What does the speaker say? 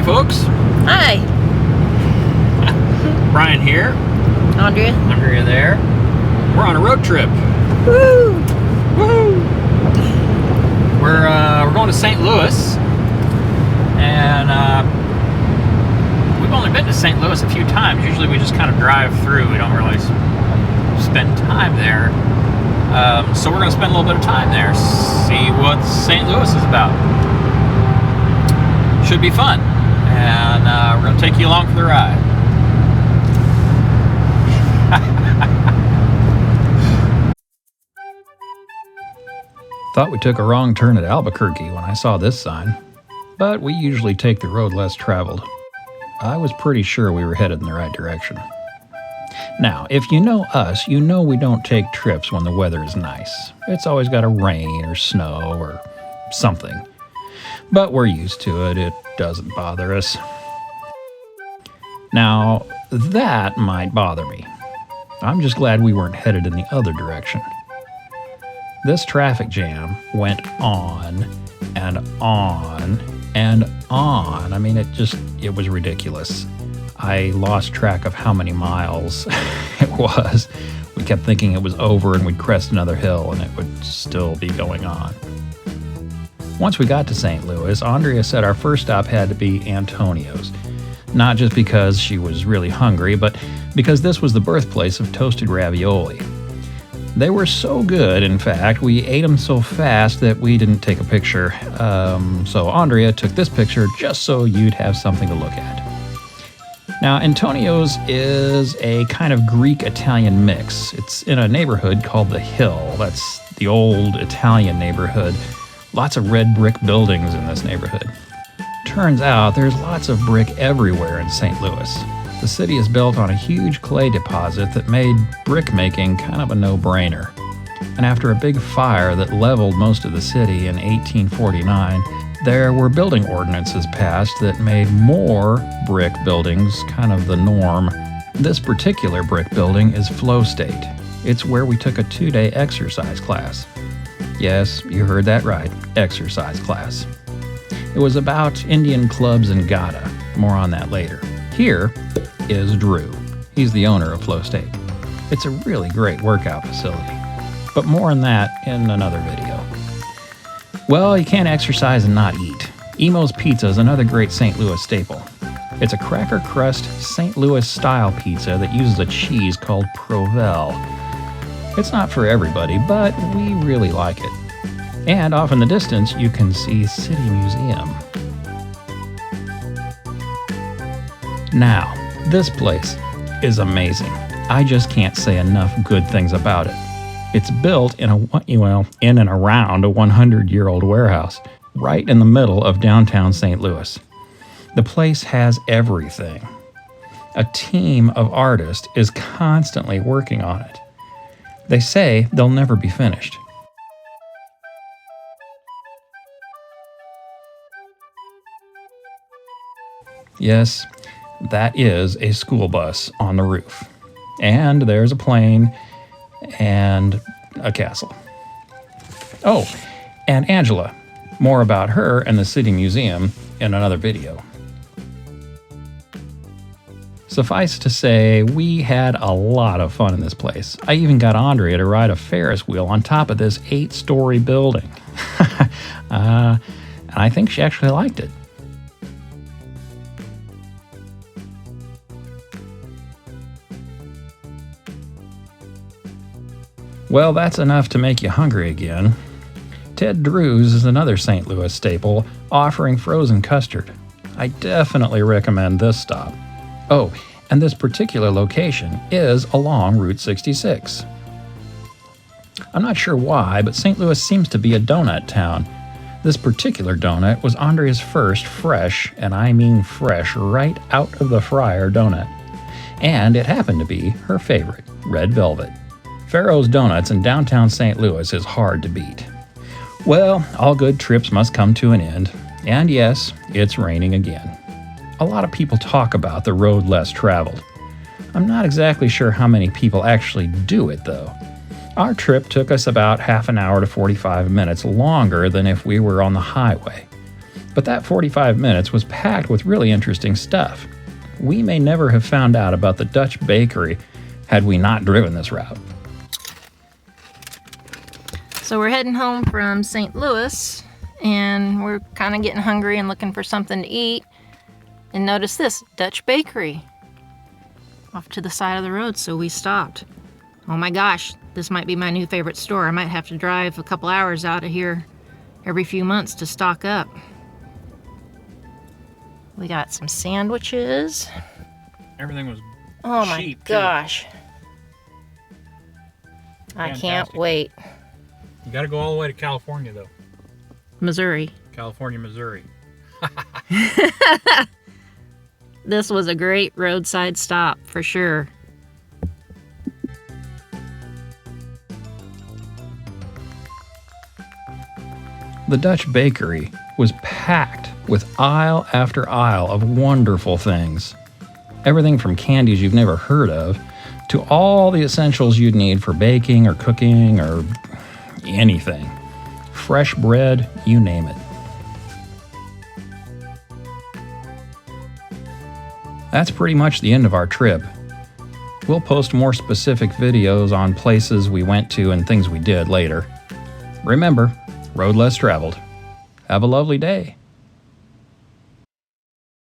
folks. Hi. Brian here. Andrea there. We're on a road trip. Woo! Woo! We're going to St. Louis, and we've only been to St. Louis a few times. Usually we just kind of drive through. We don't really spend time there. So we're going to spend a little bit of time there, see what St. Louis is about. Should be fun, and we're going to take you along for the ride. Thought we took a wrong turn at Albuquerque when I saw this sign, but we usually take the road less traveled. I was pretty sure we were headed in the right direction. Now, if you know us, you know we don't take trips when the weather is nice. It's always got to rain or snow or something. But we're used to it. It doesn't bother us. Now, that might bother me. I'm just glad we weren't headed in the other direction. This traffic jam went on and on and on. I mean, it was ridiculous. I lost track of how many miles it was. We kept thinking it was over and we'd crest another hill and it would still be going on. Once we got to St. Louis, Andrea said our first stop had to be Anthonino's. Not just because she was really hungry, but because this was the birthplace of toasted ravioli. They were so good, in fact, we ate them so fast that we didn't take a picture. So Andrea took this picture just so you'd have something to look at. Now, Antonio's is a kind of Greek-Italian mix. It's in a neighborhood called The Hill. That's the old Italian neighborhood. Lots of red brick buildings in this neighborhood. Turns out there's lots of brick everywhere in St. Louis. The city is built on a huge clay deposit that made brick making kind of a no-brainer. And after a big fire that leveled most of the city in 1849, there were building ordinances passed that made more brick buildings kind of the norm. This particular brick building is Flow State. It's where we took a 2-day exercise class. Yes, you heard that right, exercise class. It was about Indian clubs and Gada. More on that later. Here is Drewe. He's the owner of Flow State. It's a really great workout facility. But more on that in another video. Well, you can't exercise and not eat. Emo's Pizza is another great St. Louis staple. It's a cracker crust St. Louis style pizza that uses a cheese called Provel. It's not for everybody, but we really like it. And off in the distance, you can see City Museum. Now, this place is amazing. I just can't say enough good things about it. It's built in and around a 100-year-old warehouse, right in the middle of downtown St. Louis. The place has everything. A team of artists is constantly working on it. They say they'll never be finished. Yes, that is a school bus on the roof. And there's a plane and a castle. Oh, and Angela. More about her and the City Museum in another video. Suffice to say, we had a lot of fun in this place. I even got Andrea to ride a Ferris wheel on top of this 8-story building. And I think she actually liked it. Well, that's enough to make you hungry again. Ted Drew's is another St. Louis staple, offering frozen custard. I definitely recommend this stop. Oh, and this particular location is along Route 66. I'm not sure why, but St. Louis seems to be a donut town. This particular donut was Andrea's first fresh, and I mean fresh, right out of the fryer donut. And it happened to be her favorite, red velvet. Pharoah's Donuts in downtown St. Louis is hard to beat. Well, all good trips must come to an end. And yes, it's raining again. A lot of people talk about the road less traveled. I'm not exactly sure how many people actually do it, though. Our trip took us about half an hour to 45 minutes longer than if we were on the highway. But that 45 minutes was packed with really interesting stuff. We may never have found out about the Dutch bakery had we not driven this route. So we're heading home from St. Louis, and we're kind of getting hungry and looking for something to eat. And notice this, Dutch bakery off to the side of the road, so we stopped. Oh my gosh, this might be my new favorite store. I might have to drive a couple hours out of here every few months to stock up. We got some sandwiches. Everything was Oh my cheap, too. gosh. I can't Fantastic. wait. You got to go all the way to California, though. Missouri. California, Missouri. This was a great roadside stop for sure. The Dutch bakery was packed with aisle after aisle of wonderful things. Everything from candies you've never heard of to all the essentials you'd need for baking or cooking or anything. Fresh bread, you name it. That's pretty much the end of our trip. We'll post more specific videos on places we went to and things we did later. Remember, road less traveled. Have a lovely day.